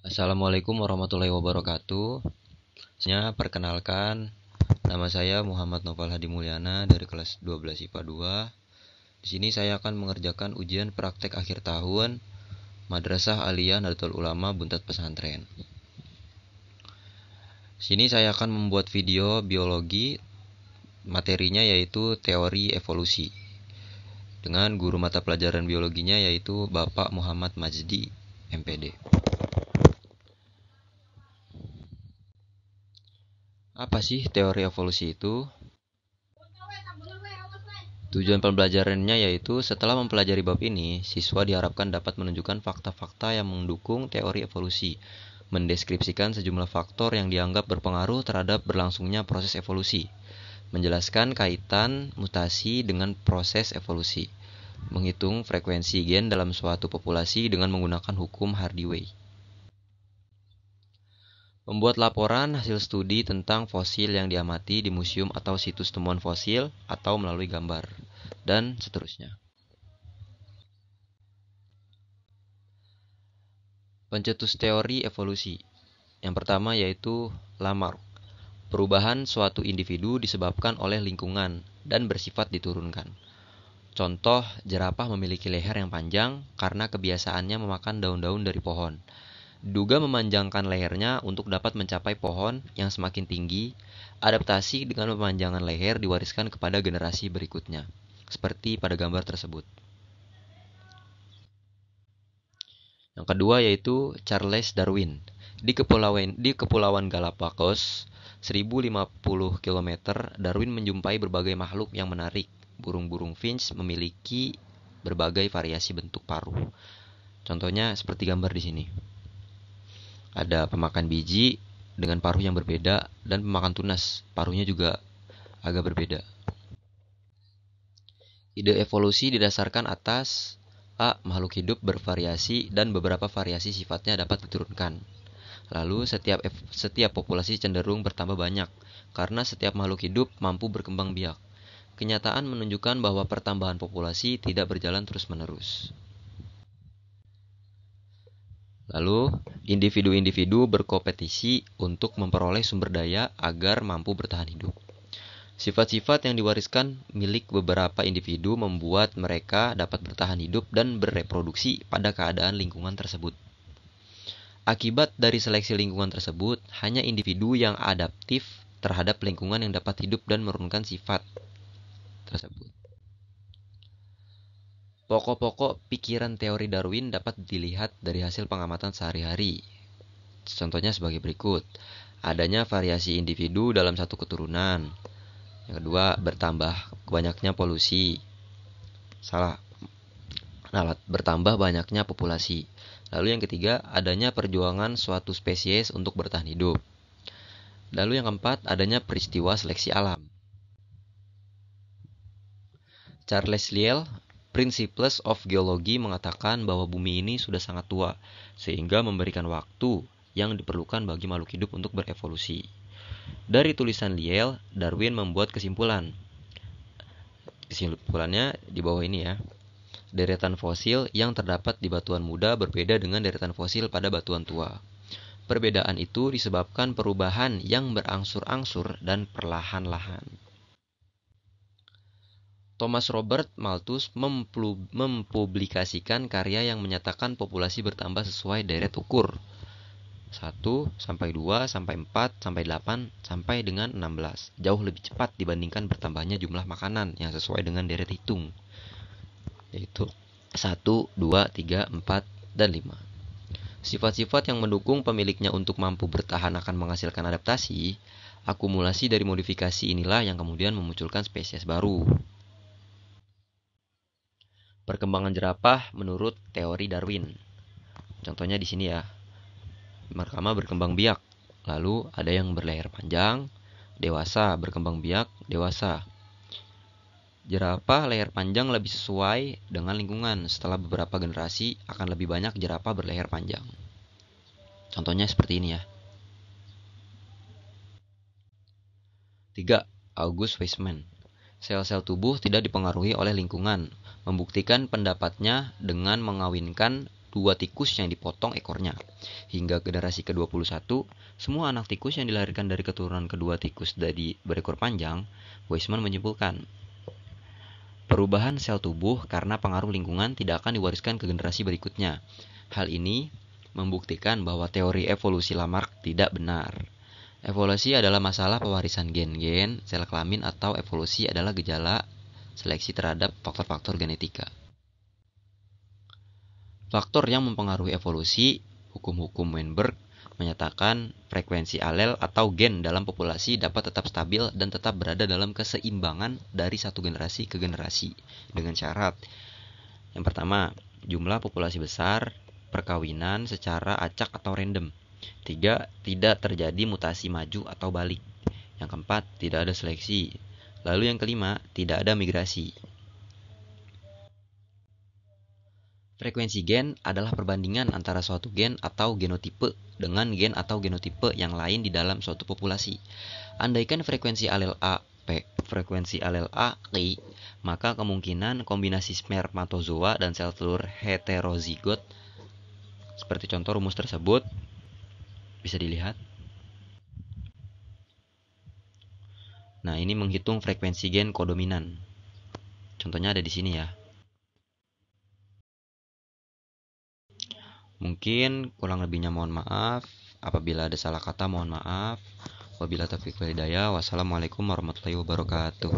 Assalamualaikum warahmatullahi wabarakatuh. Perkenalkan, nama saya Muhammad Noval Hadi Mulyana dari kelas 12 IPA 2. Di sini saya akan mengerjakan ujian praktek akhir tahun Madrasah Aliyah Nahdlatul Ulama Buntat Pesantren. Di sini saya akan membuat video biologi, materinya yaitu teori evolusi. Dengan guru mata pelajaran biologinya yaitu Bapak Muhammad Majdi, MPD. Apa sih teori evolusi itu? Tujuan pembelajarannya yaitu setelah mempelajari bab ini, siswa diharapkan dapat menunjukkan fakta-fakta yang mendukung teori evolusi, mendeskripsikan sejumlah faktor yang dianggap berpengaruh terhadap berlangsungnya proses evolusi, menjelaskan kaitan mutasi dengan proses evolusi, menghitung frekuensi gen dalam suatu populasi dengan menggunakan hukum Hardy-Wey. Membuat laporan hasil studi tentang fosil yang diamati di museum atau situs temuan fosil atau melalui gambar, dan seterusnya. Pencetus teori evolusi. Yang pertama yaitu Lamarck. Perubahan suatu individu disebabkan oleh lingkungan dan bersifat diturunkan. Contoh, jerapah memiliki leher yang panjang karena kebiasaannya memakan daun-daun dari pohon. Diduga memanjangkan lehernya untuk dapat mencapai pohon yang semakin tinggi. Adaptasi dengan memanjangkan leher diwariskan kepada generasi berikutnya, seperti pada gambar tersebut. Yang kedua yaitu Charles Darwin. Di Kepulauan Galapagos, 1050 km, Darwin menjumpai berbagai makhluk yang menarik. Burung-burung finch memiliki berbagai variasi bentuk paruh. Contohnya seperti gambar di sini. Ada pemakan biji dengan paruh yang berbeda dan pemakan tunas, paruhnya juga agak berbeda. Ide evolusi didasarkan atas A. Makhluk hidup bervariasi dan beberapa variasi sifatnya dapat diturunkan. Lalu setiap populasi cenderung bertambah banyak karena setiap makhluk hidup mampu berkembang biak. Kenyataan menunjukkan bahwa pertambahan populasi tidak berjalan terus-menerus. Lalu, individu-individu berkompetisi untuk memperoleh sumber daya agar mampu bertahan hidup. Sifat-sifat yang diwariskan milik beberapa individu membuat mereka dapat bertahan hidup dan bereproduksi pada keadaan lingkungan tersebut. Akibat dari seleksi lingkungan tersebut, hanya individu yang adaptif terhadap lingkungan yang dapat hidup dan menurunkan sifat tersebut. Pokok-pokok pikiran teori Darwin dapat dilihat dari hasil pengamatan sehari-hari. Contohnya sebagai berikut. Adanya variasi individu dalam satu keturunan. Yang kedua, banyaknya polusi. Bertambah banyaknya populasi. Lalu yang ketiga, adanya perjuangan suatu spesies untuk bertahan hidup. Lalu yang keempat, adanya peristiwa seleksi alam. Charles Lyell, Principles of Geology, mengatakan bahwa bumi ini sudah sangat tua, sehingga memberikan waktu yang diperlukan bagi makhluk hidup untuk berevolusi. Dari tulisan Lyell, Darwin membuat kesimpulan. Kesimpulannya di bawah ini ya. Deretan fosil yang terdapat di batuan muda berbeda dengan deretan fosil pada batuan tua. Perbedaan itu disebabkan perubahan yang berangsur-angsur dan perlahan-lahan. Thomas Robert Malthus mempublikasikan karya yang menyatakan populasi bertambah sesuai deret ukur. 1, sampai 2, sampai 4, sampai 8, sampai dengan 16. Jauh lebih cepat dibandingkan bertambahnya jumlah makanan yang sesuai dengan deret hitung. Yaitu 1, 2, 3, 4, dan 5. Sifat-sifat yang mendukung pemiliknya untuk mampu bertahan akan menghasilkan adaptasi. Akumulasi dari modifikasi inilah yang kemudian memunculkan spesies baru. Perkembangan jerapah menurut teori Darwin. Contohnya di sini ya. Pertama berkembang biak, lalu ada yang berleher panjang, dewasa, berkembang biak, dewasa. Jerapah leher panjang lebih sesuai dengan lingkungan. Setelah beberapa generasi akan lebih banyak jerapah berleher panjang. Contohnya seperti ini ya. 3. August Weismann. Sel-sel tubuh tidak dipengaruhi oleh lingkungan, membuktikan pendapatnya dengan mengawinkan 2 tikus yang dipotong ekornya. Hingga generasi ke-21, semua anak tikus yang dilahirkan dari keturunan kedua tikus dari berekor panjang, Weismann menyimpulkan, perubahan sel tubuh karena pengaruh lingkungan tidak akan diwariskan ke generasi berikutnya. Hal ini membuktikan bahwa teori evolusi Lamarck tidak benar. Evolusi adalah masalah pewarisan gen-gen, sel kelamin, atau evolusi adalah gejala seleksi terhadap faktor-faktor genetika. Faktor yang mempengaruhi evolusi, hukum-hukum Weinberg menyatakan frekuensi alel atau gen dalam populasi dapat tetap stabil dan tetap berada dalam keseimbangan dari satu generasi ke generasi dengan syarat. Yang pertama, jumlah populasi besar, perkawinan secara acak atau random. 3. Tidak terjadi mutasi maju atau balik. Yang keempat, tidak ada seleksi. Lalu yang kelima, tidak ada migrasi. Frekuensi gen adalah perbandingan antara suatu gen atau genotipe dengan gen atau genotipe yang lain di dalam suatu populasi. Andaikan frekuensi alel A P, frekuensi alel A I, maka kemungkinan kombinasi spermatozoa dan sel telur heterozigot seperti contoh rumus tersebut bisa dilihat. Nah, ini menghitung frekuensi gen kodominan. Contohnya ada di sini ya. Mungkin kurang lebihnya mohon maaf. Apabila ada salah kata mohon maaf. Wabillahi taufiq wal hidayah. Wassalamualaikum warahmatullahi wabarakatuh.